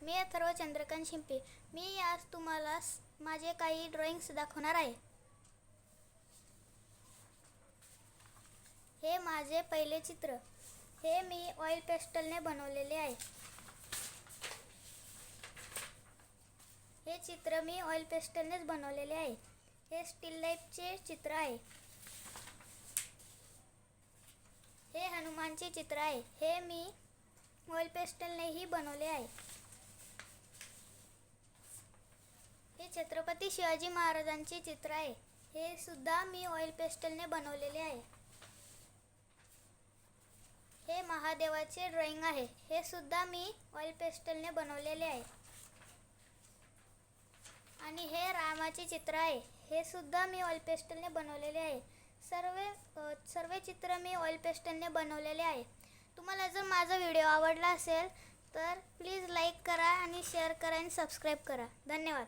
मी अथर्व चंद्रकांत शिंपे. मी आज तुम्हाला माझे काही ड्रॉइंग्स दाखवणार आहे. हे माझे पहिले चित्र. हे मी ऑइल पेस्टलने बनवलेले आहे. हे चित्र मी ऑइल पेस्टलनेच बनवलेले आहे. हे स्टील लाईफचे चित्र आहे. हे हनुमानचे चित्र आहे. हे मी ऑइल पेस्टलनेही बनवले आहे. हे छत्रपती शिवाजी महाराजांचे चित्र आहे. हे सुद्धा मी ऑइल पेस्टलने बनवलेले आहे. हे महादेवाचे ड्रॉइंग आहे. हे सुद्धा मी ऑइल पेस्टलने बनवलेले आहे. आणि हे रामाचे चित्र आहे. हे सुद्धा मी ऑइल पेस्टलने बनवलेले आहे. सर्व चित्र मी ऑइल पेस्टलने बनवलेले आहे. तुम्हाला जर माझा व्हिडिओ आवडला असेल तर प्लीज लाईक करा आणि शेअर करा आणि सबस्क्राईब करा. धन्यवाद.